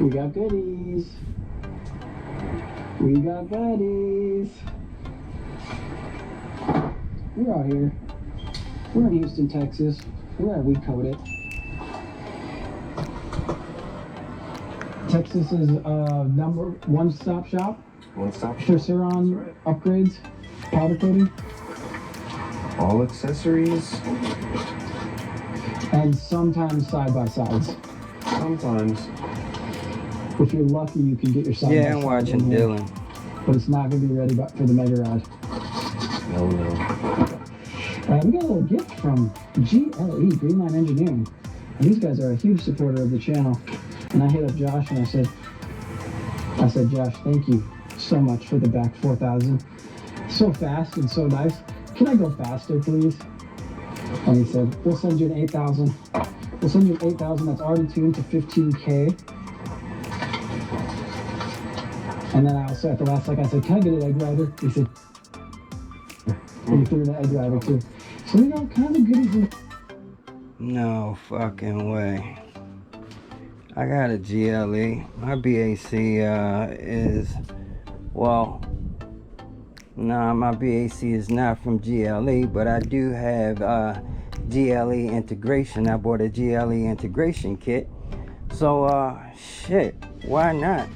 We got goodies. We got goodies. We're out here. We're in Houston, Texas. We're at We Code It. Texas is number one-stop shop. One-stop shop. For Ciron upgrades, powder coating. All accessories. And sometimes side-by-sides. Sometimes. If you're lucky, you can get your side-by-side. Yeah, I'm watching Dylan. But it's not going to be ready for the Mega Ride. No. We got a little gift from GLE, Greenline Engineering. And these guys are a huge supporter of the channel. And I hit up Josh and I said, Josh, thank you so much for the Bac4k. So fast and so nice. Can I go faster, please? And he said, we'll send you an 8,000. We'll send you an 8,000 that's already tuned to 15K. And then I also, at the last second, I said, can I get an egg rider? He said, and he threw an egg rider too. So, you know, kind of goodies. No fucking way. I got a GLE. My BAC is, well, nah, my BAC is not from GLE, but I do have GLE integration. I bought a GLE integration kit. So, shit, why not?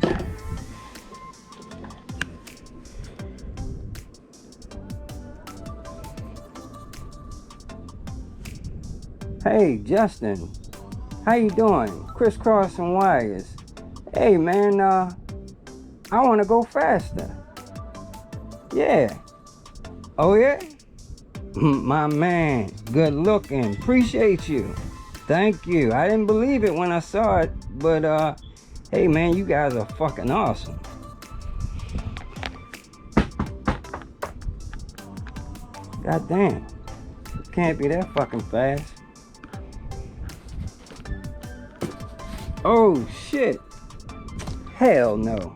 Hey, Justin, how you doing? Crisscrossing wires. Hey, man, I want to go faster. Yeah. Oh, yeah? My man, good looking. Appreciate you. Thank you. I didn't believe it when I saw it, but, hey, man, you guys are fucking awesome. God damn. Can't be that fucking fast. Oh shit. Hell no.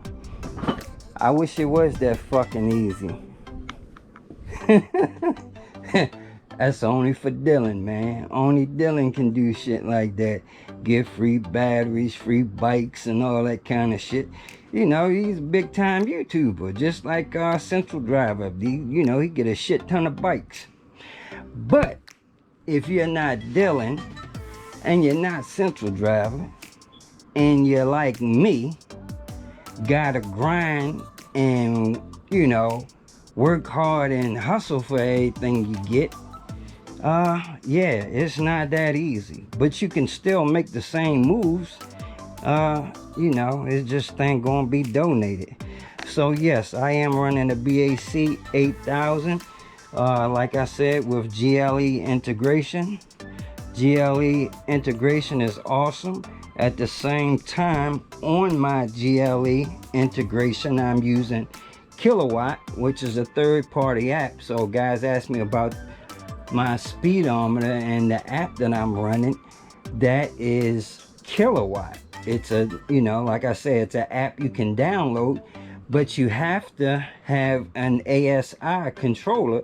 I wish it was that fucking easy. That's only for Dylan, man. Only Dylan can do shit like that. Get free batteries, free bikes, and all that kind of shit. You know, he's a big time YouTuber, just like Central Driver. You know, he get a shit ton of bikes. But if you're not Dylan and you're not Central Driver, and you're like me, gotta grind and, you know, work hard and hustle for everything you get, yeah, it's not that easy. But you can still make the same moves. You know, it's just ain't gonna be donated. So yes, I am running a BAC 8000, like I said, with GLE integration. GLE integration is awesome. At the same time, on my GLE integration, I'm using Kilowatt, which is a third-party app. So guys ask me about my speedometer and the app that I'm running. That is Kilowatt. It's a, you know, like I said, it's an app you can download, but you have to have an ASI controller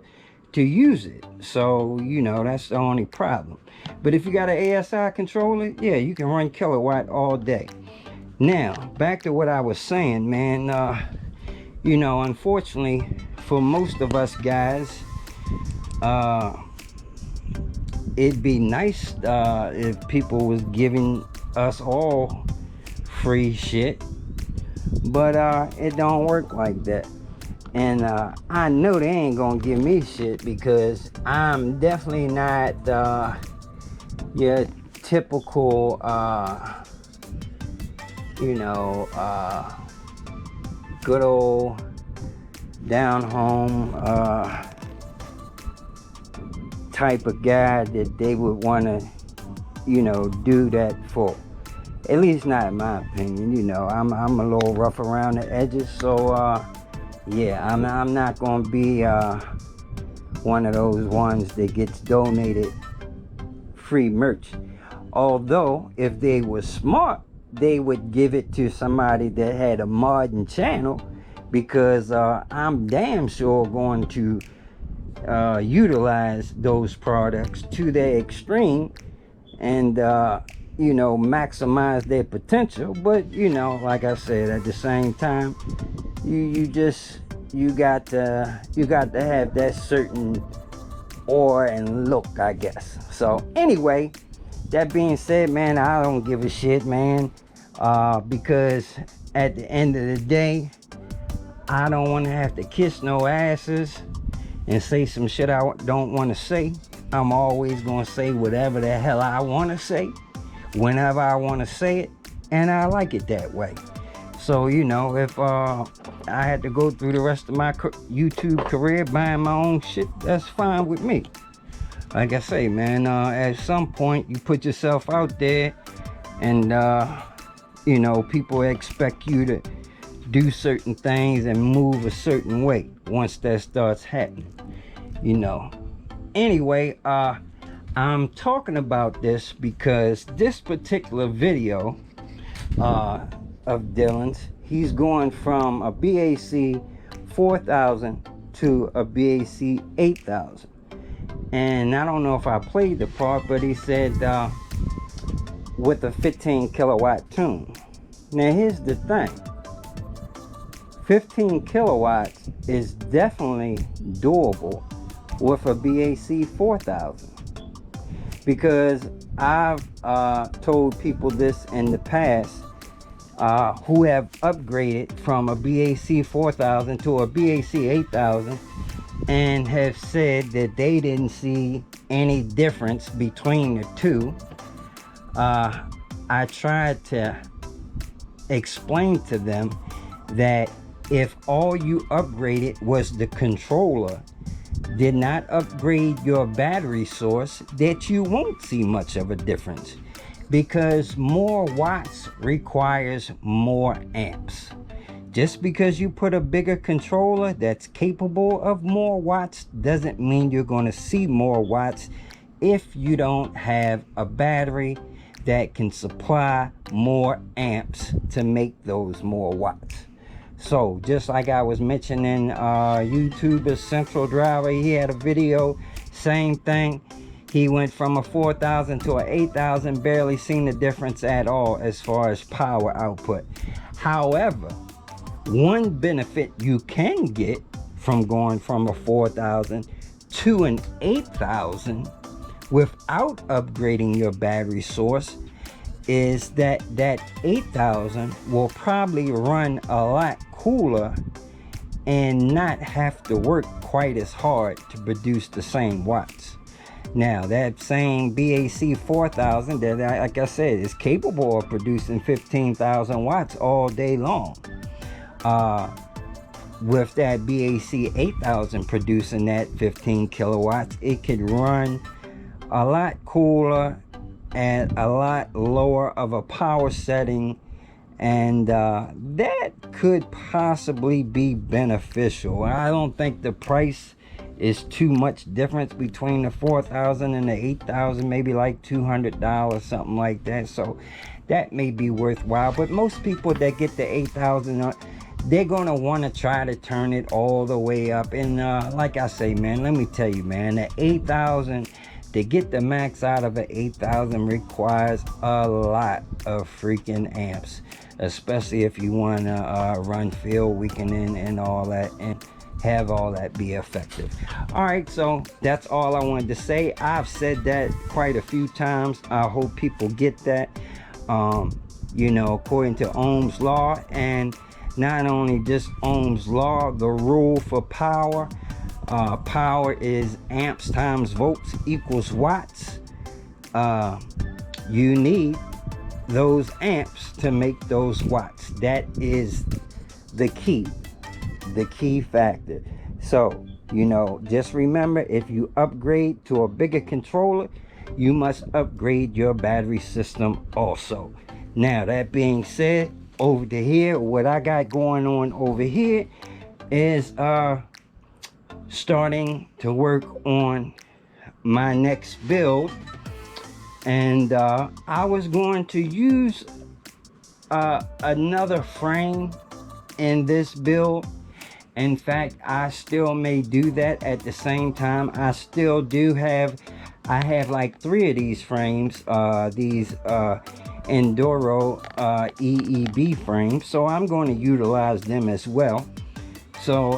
to use it. So, you know, that's the only problem. But if you got an ASI controller, yeah, you can run Kilowatt all day. Now, back to what I was saying, man. You know, unfortunately, for most of us guys, it'd be nice if people was giving us all free shit. But it don't work like that. And I know they ain't gonna give me shit because I'm definitely not your typical, you know, good old down home type of guy that they would want to, you know, do that for. At least not in my opinion. You know, I'm a little rough around the edges, so yeah, I'm not gonna be one of those ones that gets donated free merch. Although if they were smart, they would give it to somebody that had a modding channel, because I'm damn sure going to utilize those products to their extreme and maximize their potential. But like I said, at the same time, you got to have that certain aura and look, I guess. So anyway, that being said, man, I don't give a shit, man, because at the end of the day, I don't want to have to kiss no asses and say some shit I don't want to say. I'm always going to say whatever the hell I want to say, whenever I want to say it, and I like it that way. So, if I had to go through the rest of my YouTube career buying my own shit, that's fine with me. Like I say, man, at some point you put yourself out there and, people expect you to do certain things and move a certain way once that starts happening, Anyway, I'm talking about this because this particular video of Dylan's, he's going from a BAC 4000 to a BAC 8000. And I don't know if I played the part, but he said with a 15 kilowatt tune. Now here's the thing. 15 kilowatts is definitely doable with a BAC 4000, because I've told people this in the past who have upgraded from a BAC 4000 to a BAC 8000 and have said that they didn't see any difference between the two. I tried to explain to them that if all you upgraded was the controller, did not upgrade your battery source, that you won't see much of a difference, because more watts requires more amps. Just because you put a bigger controller that's capable of more watts doesn't mean you're going to see more watts if you don't have a battery that can supply more amps to make those more watts. So just like I was mentioning, YouTuber Central Driver, he had a video, same thing. He went from a 4000 to a 8000, barely seen the difference at all as far as power output. However, one benefit you can get from going from a 4000 to an 8000 without upgrading your battery source is that 8000 will probably run a lot cooler and not have to work quite as hard to produce the same watts. Now that same BAC 4000 that, like I said, is capable of producing 15,000 watts all day long. With that BAC 8000 producing that 15 kilowatts, it could run a lot cooler at a lot lower of a power setting, and that could possibly be beneficial. I don't think the price is too much difference between the 4000 and the 8000, maybe like $200, something like that. So that may be worthwhile. But most people that get the 8000, they're gonna want to try to turn it all the way up. And like I say, man, let me tell you, man, the 8000, to get the max out of an 8000 requires a lot of freaking amps, especially if you want to run field weakening and all that, and have all that be effective. All right, so that's all I wanted to say. I've said that quite a few times. I hope people get that. According to Ohm's law, and not only just Ohm's law, the rule for power. Power is amps times volts equals watts. You need those amps to make those watts. That is the key factor. So, just remember, if you upgrade to a bigger controller, you must upgrade your battery system also. Now, that being said, over to here, what I got going on over here is starting to work on my next build, and I was going to use another frame in this build. In fact, I still may do that. At the same time, I still do have I have like 3 of these frames, these Enduro EEB frames, so I'm going to utilize them as well. So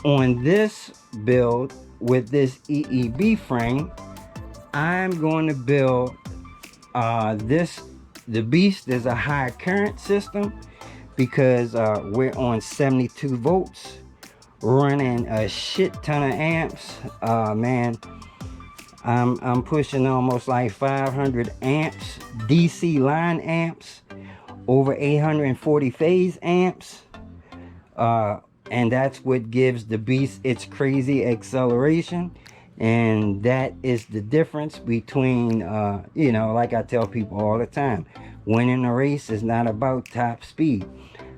on this build with this EEB frame, I'm going to build the Beast is a high current system because we're on 72 volts running a shit ton of amps. Man, I'm pushing almost like 500 amps, DC line amps, over 840 phase amps, and that's what gives the Beast its crazy acceleration. And that is the difference between you know, like I tell people all the time, winning a race is not about top speed.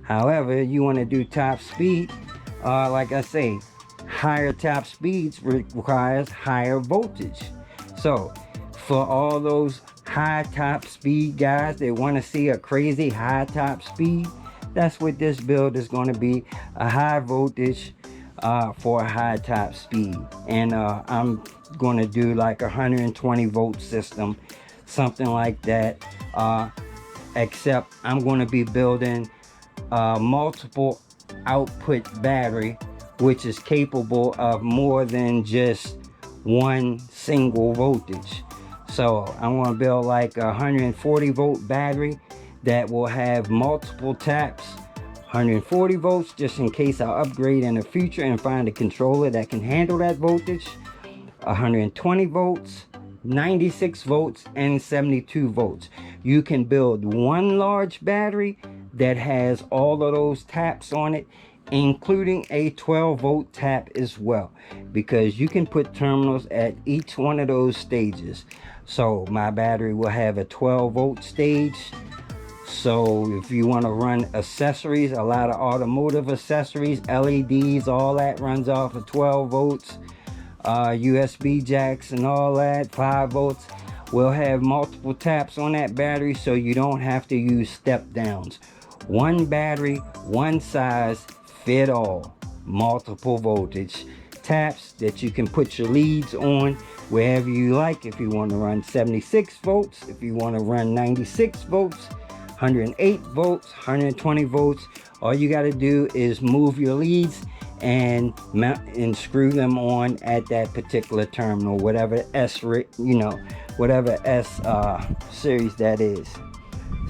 However, you want to do top speed, like I say, higher top speeds requires higher voltage. So for all those high top speed guys that want to see a crazy high top speed, that's what this build is going to be, a high voltage for a high top speed. And I'm going to do like a 120 volt system, something like that, except I'm going to be building multiple output battery, which is capable of more than just one single voltage. So I'm going to build like a 140 volt battery that will have multiple taps, 140 volts just in case I upgrade in the future and find a controller that can handle that voltage, 120 volts, 96 volts, and 72 volts. You can build one large battery that has all of those taps on it, including a 12 volt tap as well, because you can put terminals at each one of those stages. So my battery will have a 12 volt stage. So if you want to run accessories, a lot of automotive accessories, LEDs, all that runs off of 12 volts. USB jacks and all that, 5 volts. Will have multiple taps on that battery, so you don't have to use step downs. One battery, one size, fit all. Multiple voltage taps that you can put your leads on wherever you like. If you want to run 76 volts, if you want to run 96 volts, 108 volts, 120 volts, all you got to do is move your leads and mount and screw them on at that particular terminal, whatever whatever S series that is.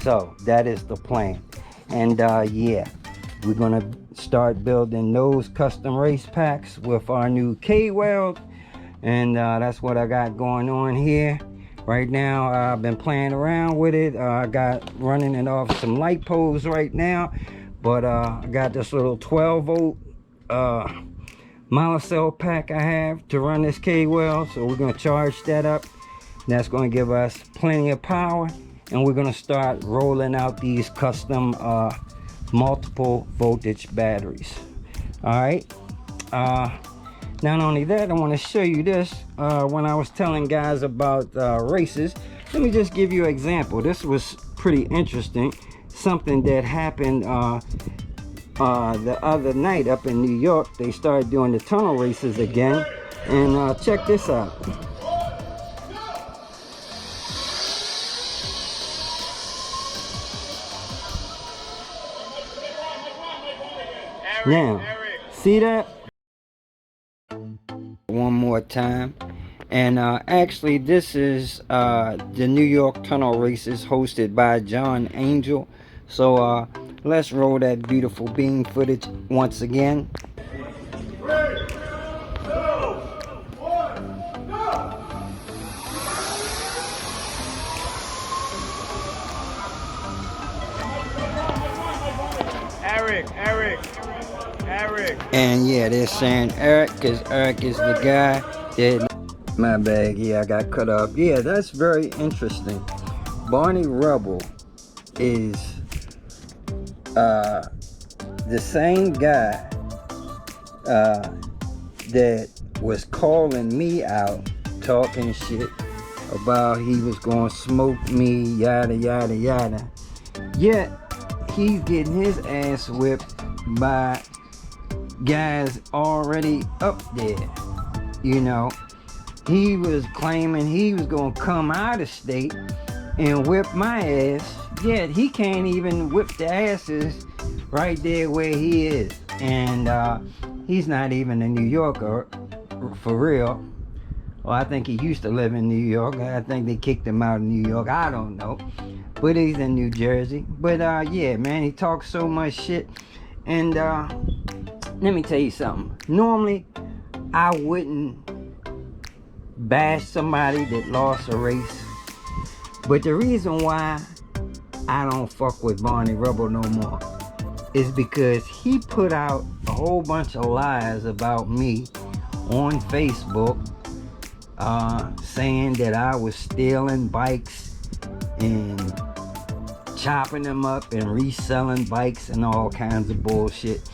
So that is the plan. And yeah, we're gonna start building those custom race packs with our new K-Weld, and that's what I got going on here right now. I've been playing around with it. I got running it off some light poles right now, but I got this little 12 volt monocell pack I have to run this K-Weld, so we're going to charge that up. That's going to give us plenty of power, and we're going to start rolling out these custom multiple voltage batteries. All right, not only that, I want to show you this. When I was telling guys about races, let me just give you an example. This was pretty interesting, something that happened the other night up in New York. They started doing the tunnel races again, and check this out. Now, see that? One more time. And actually, this is the New York tunnel races hosted by John Angel. So let's roll that beautiful beam footage once again. 3, 2, 1, go! Eric. And yeah, they're saying Eric, because Eric is the guy that... My bad, yeah, I got cut off. Yeah, that's very interesting. Barney Rubble is the same guy that was calling me out, talking shit about he was gonna smoke me, yada yada yada. Yet he's getting his ass whipped by guys already up there, you know. he was claiming he was gonna come out of state and whip my ass. Yet he can't even whip the asses right there where he is. And he's not even a New Yorker for real. Well, I think he used to live in New York. I think they kicked him out of New York. I don't know. But he's in New Jersey. But yeah, man, he talks so much shit. And let me tell you something. Normally, I wouldn't bash somebody that lost a race. But the reason why I don't fuck with Barney Rubble no more is because he put out a whole bunch of lies about me on Facebook, saying that I was stealing bikes and chopping them up and reselling bikes and all kinds of bullshit.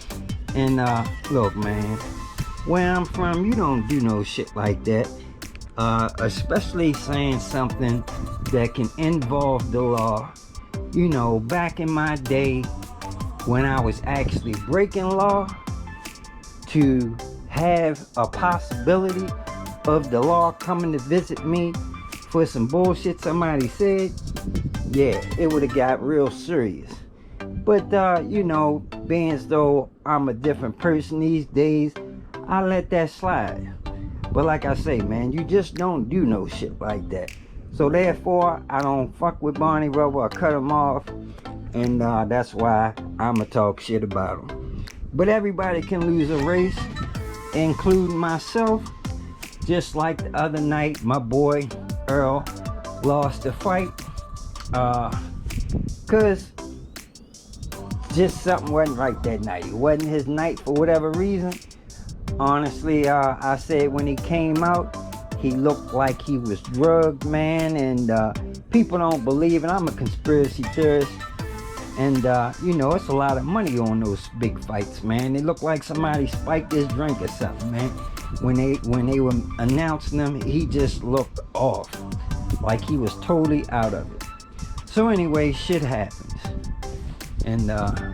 And look, man, where I'm from, you don't do no shit like that. Especially saying something that can involve the law. You know, back in my day when I was actually breaking law, to have a possibility of the law coming to visit me for some bullshit somebody said, yeah, it would have got real serious. But you know, being as though I'm a different person these days, I let that slide. But like I say, man, you just don't do no shit like that. So therefore, I don't fuck with Barney Rubble. I cut him off. And that's why I'ma talk shit about him. But everybody can lose a race, including myself. Just like the other night, my boy Earl lost the fight. Cause just something wasn't right that night. It wasn't his night for whatever reason. Honestly, I said when he came out, he looked like he was drugged, man, and people don't believe it. I'm a conspiracy theorist, and you know, it's a lot of money on those big fights, man. They look like somebody spiked his drink or something, man. When they were announcing them, he just looked off, like he was totally out of it. So anyway, shit happens, and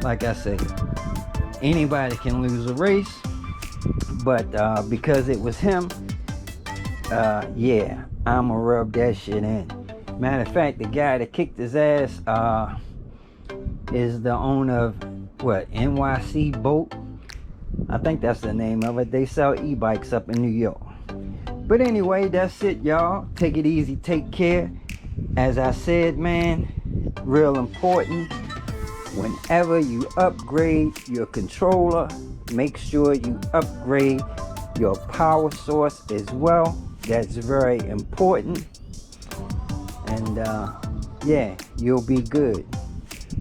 like I say, anybody can lose a race. But because it was him, yeah, I'ma rub that shit in. Matter of fact, the guy that kicked his ass is the owner of, what, NYC Boat? I think that's the name of it. They sell e-bikes up in New York. But anyway, that's it, y'all. Take it easy, take care. As I said, man, real important. Whenever you upgrade your controller, make sure you upgrade your power source as well. That's very important. And yeah, you'll be good.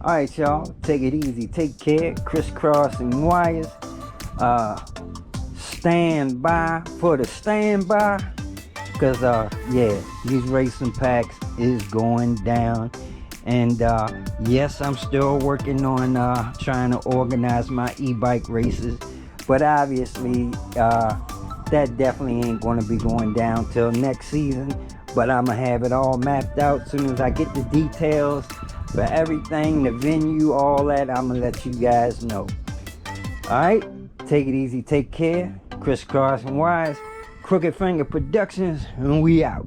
Alright, y'all, take it easy, take care. Crisscrossing wires. Stand by for the standby. Because yeah, these racing packs is going down. And yes, I'm still working on trying to organize my e-bike races, but obviously that definitely ain't going to be going down till next season. But I'm gonna have it all mapped out as soon as I get the details for everything, the venue, all that. I'm gonna let you guys know. All right, take it easy, take care. Crisscrossing Wise, Crooked Finger Productions, and we out.